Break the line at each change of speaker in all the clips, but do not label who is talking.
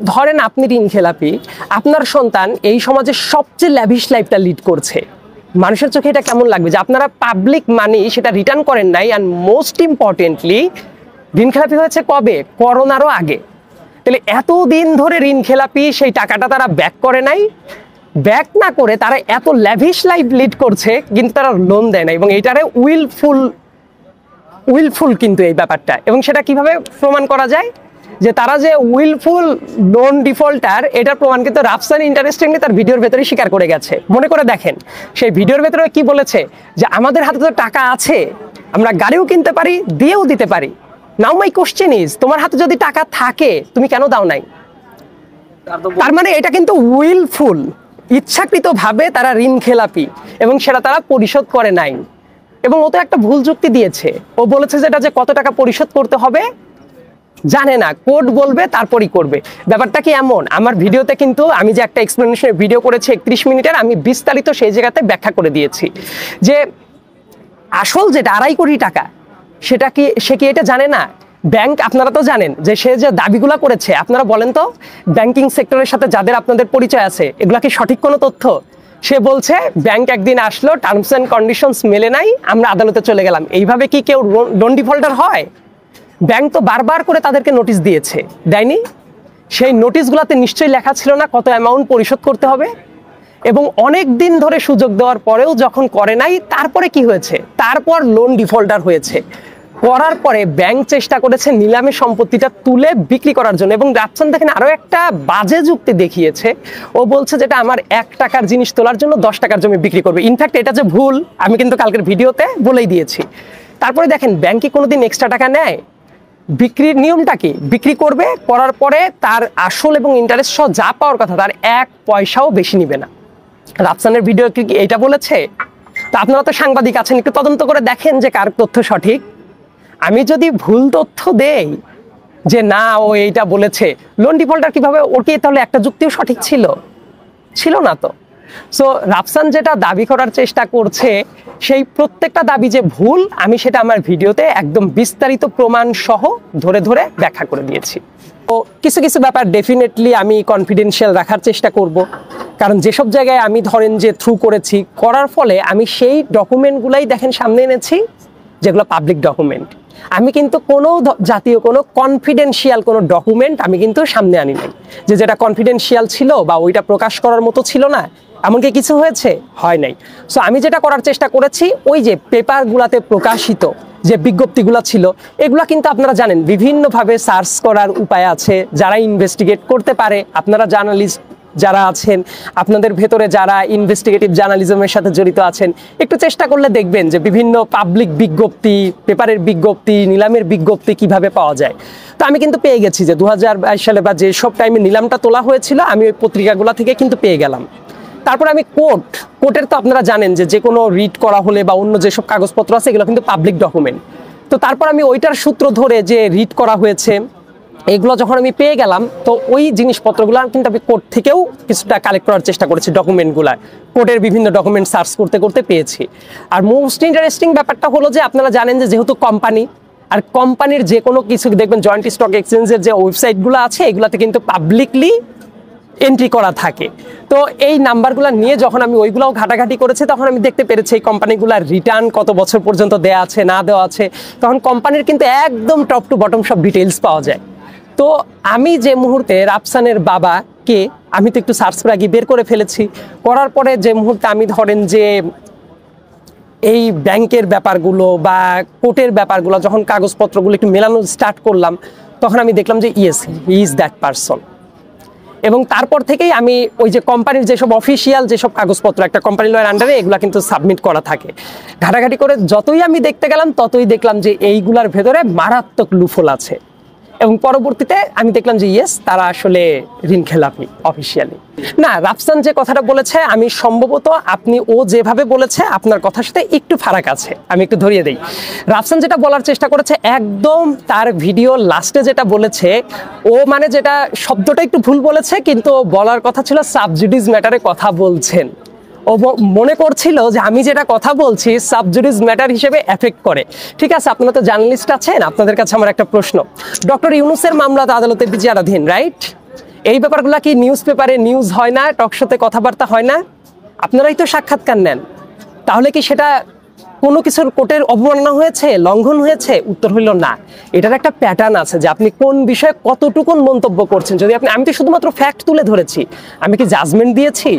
ধরেন আপনি ঋণ খেলাপি, আপনার সন্তান এই সমাজের সবচেয়ে ল্যাভিশ লাইফটা লিড করছে, মানুষের চোখে এটা কেমন লাগবে যে আপনারা পাবলিক মানি সেটা রিটার্ন করেন নাই, অ্যান্ড মোস্ট ইম্পর্টেন্টলি ঋণ খেলাপি হয়েছে কবে? করোনারও আগে। তাহলে এতদিন ধরে ঋণ খেলাপি, সেই টাকাটা তারা ব্যাক করে নাই, ব্যাক না করে তারা এত ল্যাভিশ লাইফ লিড করছে, কিন্তু তারা লোন দেয় না। এবং এইটারে উইলফুল কিন্তু এই ব্যাপারটা। এবং সেটা কিভাবে প্রমাণ করা যায় যে তারা যে উইলফুল লোন ডিফল্টার, এটার প্রমাণ কিন্তু রাফসান ইন্টারেস্টিংলি তার ভিডিওর ভেতরে স্বীকার করে গেছে। মনে করে দেখেন সেই ভিডিওর ভেতরে কি বলেছে, যে আমাদের হাতে তো টাকা আছে, আমরা গাড়িও কিনতে পারি, দিয়েও দিতে পারি। নাও মাই কোশ্চেন ইজ, তোমার হাতে যদি টাকা থাকে তুমি কেন দাও নাই? তার মানে এটা কিন্তু উইলফুল, ইচ্ছাকৃতভাবে তারা ঋণ খেলাপি এবং সেটা তারা পরিশোধ করে নাই। এবং ও তো একটা ভুল যুক্তি দিয়েছে, ও বলেছে যে এটা যে কত টাকা পরিশোধ করতে হবে জানে না, কোড বলবে তারপরই করবে। ব্যাপারটা কি এমন? আমার ভিডিওতে কিন্তু আমি যে একটা এক্সপ্লেনেশনের ভিডিও করেছি 31 মিনিটের, আমি বিস্তারিত সেই জায়গাতে ব্যাখ্যা করে দিয়েছি যে আসল যেটা 2.5 কোটি টাকা, সেটা কি সে কি এটা জানে না? ব্যাংক, আপনারা তো জানেন যে সে যে দাবিগুলো করেছে, আপনারা বলেন তো ব্যাংকিং সেক্টরের সাথে যাদের আপনাদের পরিচয় আছে, এগুলা কি সঠিক কোনো তথ্য? সে বলছে ব্যাংক একদিন আসলো, টার্মস অ্যান্ড কন্ডিশনস মেলে নাই, আমরা আদালতে চলে গেলাম। এইভাবে কি কেউ লোন ডিফল্টার হয়? ব্যাংক তো বারবার করে তাদেরকে নোটিশ দিয়েছে, দেয়নি? সেই নোটিশগুলোতে নিশ্চয়ই লেখা ছিল না কত অ্যামাউন্ট পরিশোধ করতে হবে? এবং অনেক দিন ধরে সুযোগ দেওয়ার পরেও যখন করে নাই, তারপরে কি হয়েছে? তারপর লোন ডিফল্টার হয়েছে। করার পরে ব্যাংক চেষ্টা করেছে নিলামে সম্পত্তিটা তুলে বিক্রি করার জন্য। এবং রাফসান দেখেন আরো একটা বাজে যুক্তি দেখিয়েছে, ও বলছে যেটা আমার 1 টাকার জিনিস তোলার জন্য 10 টাকার জমি বিক্রি করবে। ইনফ্যাক্ট এটা যে ভুল আমি কিন্তু কালকের ভিডিওতে বলেই দিয়েছি। তারপরে দেখেন ব্যাংক কি কোনোদিন এক্সট্রা টাকা নেয়? বিক্রির নিয়মটা কি? বিক্রি করবে, করার পরে তার আসল এবং ইন্টারেস্ট সহ যা পাওয়ার কথা তার 1 পয়সাও বেশি নিবে না। রাফসানের ভিডিও কি এটা বলেছে? তা আপনারা তো সাংবাদিক আছেন, একটু তদন্ত করে দেখেন যে কার তথ্য সঠিক। আমি যদি ভুল তথ্য দেই যে না ও এইটা বলেছে, লোন ডিফল্টার কিভাবে, ওর কি তাহলে একটা যুক্তিও সঠিক ছিল? ছিল না তো। সো রাফসান যেটা দাবি করার চেষ্টা করছে, সেই প্রত্যেকটা দাবি যে ভুল, আমি সেটা আমার ভিডিওতে একদম বিস্তারিত প্রমাণ সহ ধরে ধরে ব্যাখ্যা করে দিয়েছি। তো কিছু কিছু ব্যাপার ডেফিনেটলি আমি কনফিডেন্সিয়াল রাখার চেষ্টা করব, কারণ যেসব জায়গায় আমি ধরেন যে থ্রু করেছি, করার ফলে আমি সেই ডকুমেন্টগুলাই দেখেন সামনে এনেছি যেগুলো পাবলিক ডকুমেন্ট। আমি কিন্তু কোনো জাতীয় কোনো কনফিডেন্সিয়াল কোনো ডকুমেন্ট আমি কিন্তু সামনে আনি নাই, যে যেটা কনফিডেন্সিয়াল ছিল বা ওইটা প্রকাশ করার মতো ছিল না, এমনকি কিছু হয়েছে, হয় নাই। সো আমি যেটা করার চেষ্টা করেছি, ওই যে পেপারগুলাতে প্রকাশিত যে বিজ্ঞপ্তিগুলো ছিল, এগুলা কিন্তু আপনারা জানেন বিভিন্নভাবে সার্চ করার উপায় আছে, যারা ইনভেস্টিগেট করতে পারে, আপনারা জার্নালিস্ট যারা আছেন, আপনাদের ভেতরে যারা ইনভেস্টিগেটিভ জার্নালিজমের সাথে জড়িত আছেন, একটু চেষ্টা করলে দেখবেন যে বিভিন্ন পাবলিক বিজ্ঞপ্তি, পেপারের বিজ্ঞপ্তি, নিলামের বিজ্ঞপ্তি কিভাবে পাওয়া যায়। তো আমি কিন্তু পেয়ে গেছি যে 2022 সালে বা যে সব টাইমে নিলামটা তোলা হয়েছিল, আমি ওই পত্রিকাগুলো থেকে কিন্তু পেয়ে গেলাম। তারপর আমি কোর্টের তো আপনারা জানেন যে যে কোনো রিড করা হলে বা অন্য যেসব কাগজপত্র আছে এগুলো কিন্তু পাবলিক ডকুমেন্ট। তো তারপর আমি ওইটার সূত্র ধরে যে রিড করা হয়েছে এগুলো যখন আমি পেয়ে গেলাম, তো ওই জিনিসপত্রগুলো কিন্তু আমি কোর্ট থেকেও কিছুটা কালেক্ট করার চেষ্টা করেছি। ডকুমেন্টগুলো কোর্টের বিভিন্ন ডকুমেন্ট সার্চ করতে করতে পেয়েছি। আর মোস্ট ইন্টারেস্টিং ব্যাপারটা হলো যে আপনারা জানেন যে যেহেতু কোম্পানি, আর কোম্পানির যে কোনো কিছু দেখবেন জয়েন্ট স্টক এক্সচেঞ্জের যে ওয়েবসাইটগুলো আছে এগুলাতে কিন্তু পাবলিকলি এন্ট্রি করা থাকে। তো এই নাম্বারগুলো নিয়ে যখন আমি ওইগুলোও ঘাটাঘাটি করেছি, তখন আমি দেখতে পেরেছি এই কোম্পানিগুলোর রিটার্ন কত বছর পর্যন্ত দেওয়া আছে না দেওয়া আছে, তখন কোম্পানির কিন্তু একদম টপ টু বটম সব ডিটেলস পাওয়া যায়। তো আমি যে মুহূর্তে রাফসানের বাবাকে আমি তো একটু সার্চ করে বের করে ফেলেছি, করার পরে যে মুহূর্তে আমি ধরেন যে এই ব্যাংকের ব্যাপারগুলো বা কোর্টের ব্যাপারগুলো যখন কাগজপত্রগুলো একটু মেলানো স্টার্ট করলাম, তখন আমি দেখলাম যে yes, he is that person. এবং তারপর থেকেই আমি ওই যে কোম্পানির যেসব অফিসিয়াল যেসব কাগজপত্র একটা কোম্পানি লয়ের আন্ডারে এগুলা কিন্তু সাবমিট করা থাকে, ঘাটাঘাটি করে যতই আমি দেখতে গেলাম ততই দেখলাম যে এইগুলার ভেতরে মারাত্মক লুফল আছে। এবং পরবর্তীতে আমি দেখলাম যে ইয়েস, তারা আসলে ঋণ খেলাপি অফিসিয়ালি। না, রাফসান যে কথাটা বলেছে, আমি সম্ভবত আপনি ও যেভাবে বলেছে আপনার কথার সাথে একটু ফারাক আছে, আমি একটু ধরিয়ে দেই। রাফসান যেটা বলার চেষ্টা করেছে একদম তার ভিডিও লাস্টে যেটা বলেছে, ও মানে যেটা শব্দটা একটু ভুল বলেছে, কিন্তু বলার কথা ছিল সাবজুডিস ম্যাটারে কথা বলছেন। ও মনে করছিল যে আমি যেটা কথা বলছি সাবজুডিস ম্যাটার হিসেবে এফেক্ট করে। ঠিক আছে, আপনারা তো জার্নালিস্ট আছেন, আপনাদের কাছে আমার একটা প্রশ্ন, ডক্টর ইউনূসের মামলা তো আদালতে বিচারাধীন, রাইট? এই ব্যাপারগুলো কি নিউজ পেপারে নিউজ হয় না, টকশোতে কথাবার্তা হয় না? আপনারাই তো সাক্ষাৎকার নেন, তাহলে কি সেটা কোনো কিছুর কোর্টের অবমাননা হয়েছে, লঙ্ঘন হয়েছে? উত্তর হইল না। এটার একটা প্যাটার্ন আছে যে আপনি কোন বিষয়ে কতটুকুন মন্তব্য করছেন। যদি আমি তো শুধুমাত্র ফ্যাক্ট তুলে ধরেছি, আমি কি জাজমেন্ট দিয়েছি?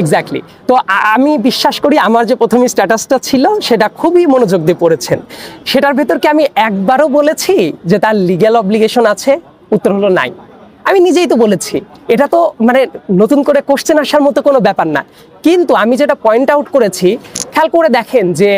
এক্স্যাক্টলি। তো আমি বিশ্বাস করি আমার যে প্রথম স্ট্যাটাসটা ছিল সেটা খুবই মনোযোগ দিয়ে পড়েছেন। সেটার ভেতর কি আমি একবারও বলেছি যে তার লিগ্যাল অব্লিগেশন আছে? উত্তর হলো নাই। আমি নিজেই তো বলেছি, এটা তো মানে নতুন করে কোশ্চেন আসার মতো কোনো ব্যাপার না। কিন্তু আমি যেটা পয়েন্ট আউট করেছি, খেয়াল করে দেখেন যে